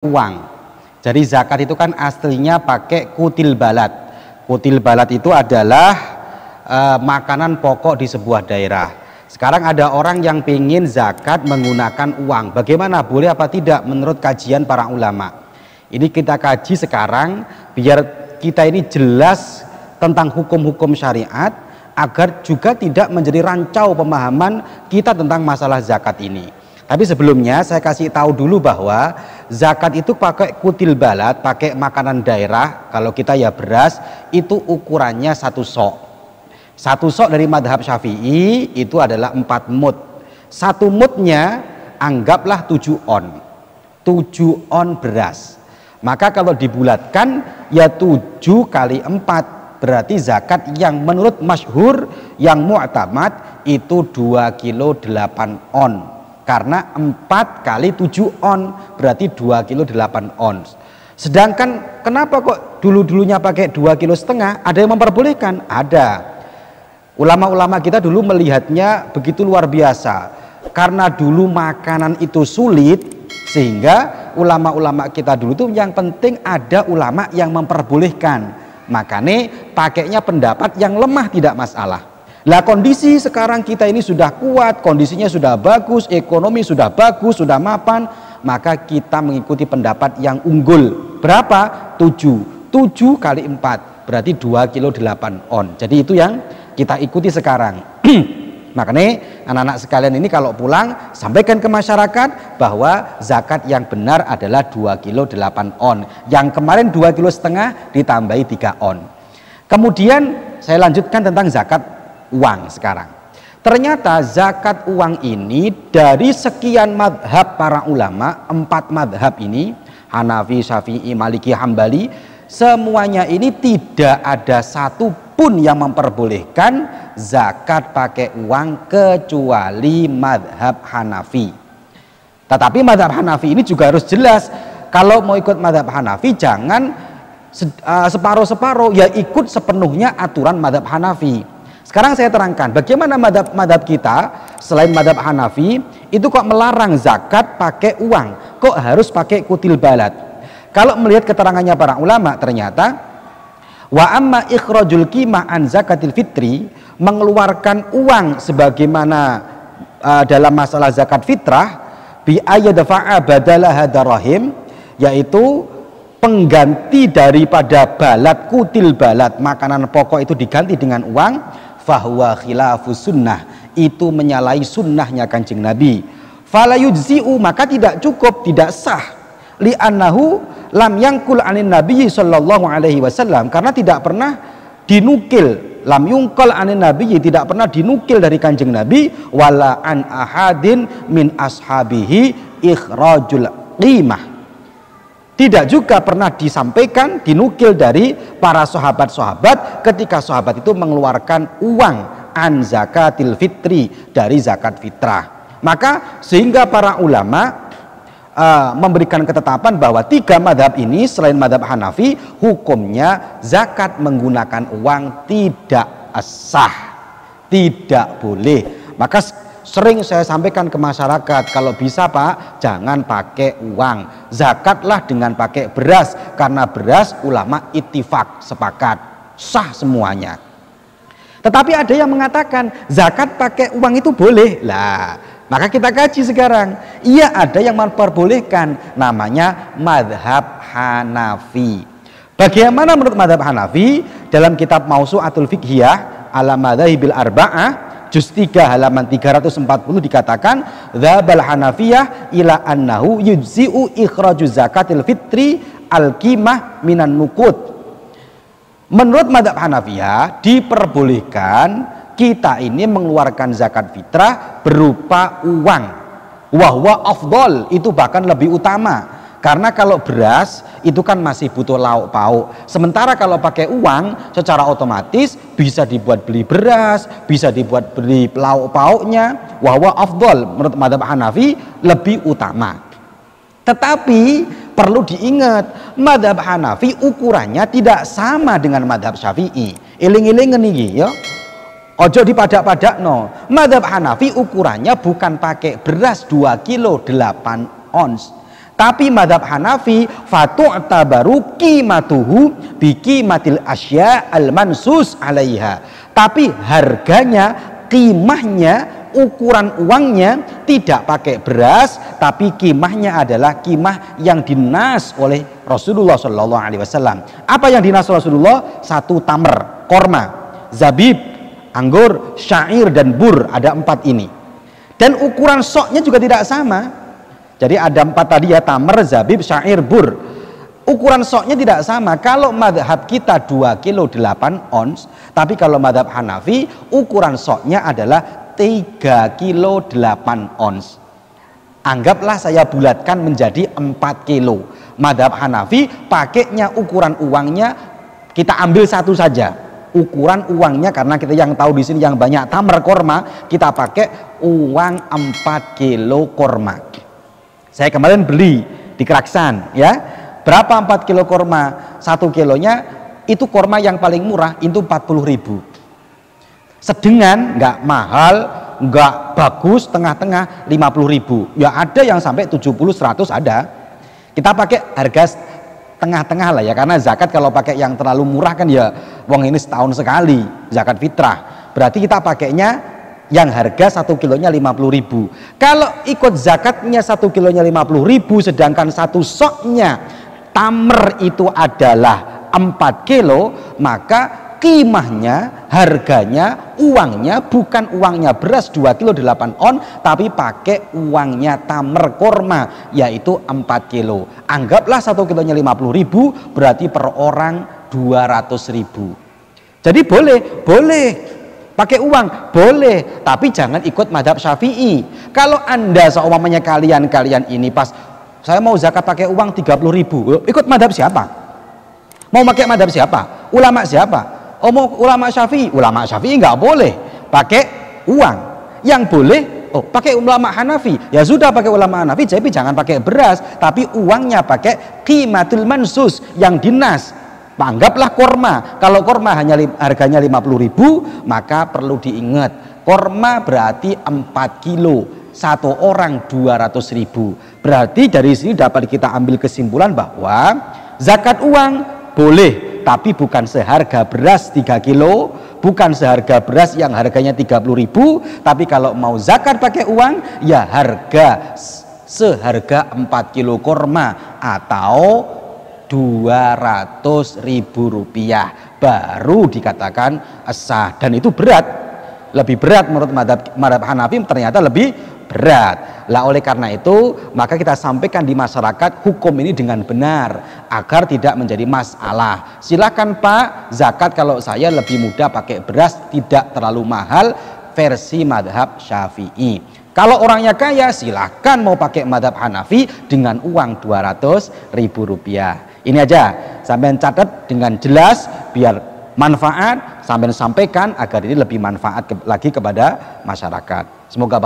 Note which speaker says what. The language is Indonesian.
Speaker 1: uang. Jadi zakat itu kan aslinya pakai kutil balat. Kutil balat itu adalah makanan pokok di sebuah daerah. Sekarang ada orang yang ingin zakat menggunakan uang. Bagaimana? Boleh apa tidak menurut kajian para ulama? Ini kita kaji sekarang biar kita ini jelas tentang hukum-hukum syariat, agar juga tidak menjadi rancau pemahaman kita tentang masalah zakat ini. Tapi sebelumnya saya kasih tahu dulu bahwa zakat itu pakai kutil balat, pakai makanan daerah. Kalau kita ya beras, itu ukurannya 1 sok. 1 sok dari madhab Syafi'i itu adalah 4 mud. 1 mudnya anggaplah 7 on. 7 on beras. Maka kalau dibulatkan ya 7 kali 4. Berarti zakat yang menurut masyhur, yang mu'tamad itu 2 kilo 8 on. Karena 4 kali 7 on berarti 2 kilo 8 ons. Sedangkan kenapa kok dulu-dulunya pakai 2,5 kilo? Ada yang memperbolehkan? Ada. Ulama-ulama kita dulu melihatnya begitu luar biasa. Karena dulu makanan itu sulit, sehingga ulama-ulama kita dulu tuh yang penting ada ulama yang memperbolehkan. Makanya pakainya pendapat yang lemah tidak masalah. Lah kondisi sekarang kita ini sudah kuat, kondisinya sudah bagus, ekonomi sudah bagus, sudah mapan, maka kita mengikuti pendapat yang unggul. Berapa? 7 kali 4 berarti 2 kilo 8 on. Jadi itu yang kita ikuti sekarang. Makanya anak-anak sekalian ini kalau pulang sampaikan ke masyarakat bahwa zakat yang benar adalah 2 kilo 8 on. Yang kemarin 2,5 kilo ditambahi 3 on. Kemudian saya lanjutkan tentang zakat uang sekarang. Ternyata zakat uang ini dari sekian madhab para ulama, 4 madhab ini, Hanafi, Syafi'i, Maliki, Hambali, semuanya ini tidak ada satu pun yang memperbolehkan zakat pakai uang kecuali madhab Hanafi. Tetapi madhab Hanafi ini juga harus jelas. Kalau mau ikut madhab Hanafi jangan separuh-separuh, ya ikut sepenuhnya aturan madhab Hanafi. Sekarang saya terangkan bagaimana madhab kita selain madhab Hanafi itu kok melarang zakat pakai uang, kok harus pakai kutil balat. Kalau melihat keterangannya para ulama, ternyata wa amma ikhrajul qimah an zakatil fitri, mengeluarkan uang sebagaimana dalam masalah zakat fitrah, bi ayyadfa'a badalaha darahim, yaitu pengganti daripada balat, kutil balat, makanan pokok itu diganti dengan uang, fahuwa khilafus sunnah, itu menyalahi sunnahnya Kanjeng Nabi. Fala yujzi'u, maka tidak cukup, tidak sah, li'annahu lam yangkul anin Nabi sallallahu alaihi wasallam, karena tidak pernah dinukil, lam yungkal anin Nabi, tidak pernah dinukil dari Kanjeng Nabi, wala an ahadin min ashabihi ikhrajul qimah, tidak juga pernah disampaikan, dinukil dari para sahabat-sahabat ketika sahabat itu mengeluarkan uang an zakatil fitri, dari zakat fitrah. Maka sehingga para ulama memberikan ketetapan bahwa 3 madhab ini selain madhab Hanafi, hukumnya zakat menggunakan uang tidak sah, tidak boleh. Maka sering saya sampaikan ke masyarakat, kalau bisa Pak, jangan pakai uang, zakatlah dengan pakai beras, karena beras ulama ittifaq, sepakat, sah semuanya. Tetapi ada yang mengatakan zakat pakai uang itu boleh. Lah, maka kita kaji sekarang. Iya, ada yang memperbolehkan, namanya madhab Hanafi. Bagaimana menurut madhab Hanafi? Dalam kitab Mausu'atul Fiqhiyah ala madhahibil arba'ah, juz 3 halaman 340 dikatakan, dzabal Hanafiyah ila annahu yujzi'u ikhraju zakatil fitri al-qimah minan nuqud. Menurut madhab Hanafiyah diperbolehkan kita ini mengeluarkan zakat fitrah berupa uang. Wahwa afdol, itu bahkan lebih utama. Karena kalau beras itu kan masih butuh lauk pauk. Sementara kalau pakai uang secara otomatis bisa dibuat beli beras, bisa dibuat beli lauk pauknya. Wahwa afdol, menurut madhab Hanafi lebih utama. Tetapi perlu diingat, madhab Hanafi ukurannya tidak sama dengan madhab Syafi'i. Iling-ilingen iki ya. Ojo dipadak-padak no. Madhab Hanafi ukurannya bukan pakai beras 2 kilo 8 ons. Tapi madhab Hanafi fatu'tabaru qimatuhu biqimatil asya al-mansus alaiha. Tapi harganya, qimahnya, ukuran uangnya tidak pakai beras, tapi qimahnya adalah qimah yang dinas oleh Rasulullah Shallallahu Alaihi Wasallam. Apa yang dinas Rasulullah? Satu tamer, korma, zabib, anggur, syair dan bur, ada 4 ini. Dan ukuran soknya juga tidak sama. Jadi ada 4 tadi ya, tamer, zabib, syair, bur. Ukuran soknya tidak sama. Kalau madhab kita 2 kilo 8 ons, tapi kalau madhab Hanafi ukuran soknya adalah 3 kilo 8 ons. Anggaplah saya bulatkan menjadi 4 kilo. Madhab Hanafi pakainya ukuran uangnya kita ambil satu saja. Ukuran uangnya, karena kita yang tahu di sini yang banyak tamer korma, kita pakai uang 4 kilo korma. Saya kemarin beli di Keraksan ya. Berapa 4 kilo korma? 1 kilonya itu korma yang paling murah itu 40.000. Sedengan, nggak mahal, nggak bagus, tengah-tengah 50.000. Ya ada yang sampai 70-100 ada. Kita pakai harga tengah-tengah lah ya, karena zakat kalau pakai yang terlalu murah kan ya wong ini setahun sekali zakat fitrah. Berarti kita pakainya yang harga 1 kilonya 50.000. Kalau ikut zakatnya 1 kilonya 50.000, sedangkan satu soknya tamer itu adalah 4 kilo, maka qimahnya, harganya, uangnya bukan uangnya beras 2 kilo 8 on, tapi pakai uangnya tamer korma, yaitu 4 kilo. Anggaplah 1 kilonya 50.000, berarti per orang 200.000. Jadi boleh pakai uang, boleh, tapi jangan ikut madhab Syafi'i. Kalau Anda seumpamanya kalian ini pas saya mau zakat pakai uang 30.000, ikut madhab siapa? Mau pakai madhab siapa? Ulama siapa? Ulama Syafi'i. Ulama Syafi'i nggak boleh pakai uang. Yang boleh pakai ulama Hanafi. Ya sudah, pakai ulama Hanafi, tapi jangan pakai beras, tapi uangnya pakai qimatul mansus yang dinas. Anggaplah korma. Kalau korma hanya harganya 50.000, maka perlu diingat korma berarti 4 kilo, satu orang 200.000. Berarti dari sini dapat kita ambil kesimpulan bahwa zakat uang boleh, tapi bukan seharga beras 3 kilo, bukan seharga beras yang harganya 30.000, tapi kalau mau zakat pakai uang ya harga seharga 4 kilo korma atau 200.000 rupiah baru dikatakan sah. Dan itu berat, lebih berat menurut madhab Hanafi, ternyata lebih berat. Lah oleh karena itu maka kita sampaikan di masyarakat hukum ini dengan benar agar tidak menjadi masalah. Silakan Pak, zakat kalau saya lebih mudah pakai beras, tidak terlalu mahal, versi madhab Syafi'i. Kalau orangnya kaya silakan mau pakai madhab Hanafi dengan uang 200.000 rupiah. Ini aja sampai catat dengan jelas biar manfaat, sampai sampaikan agar ini lebih manfaat lagi kepada masyarakat. Semoga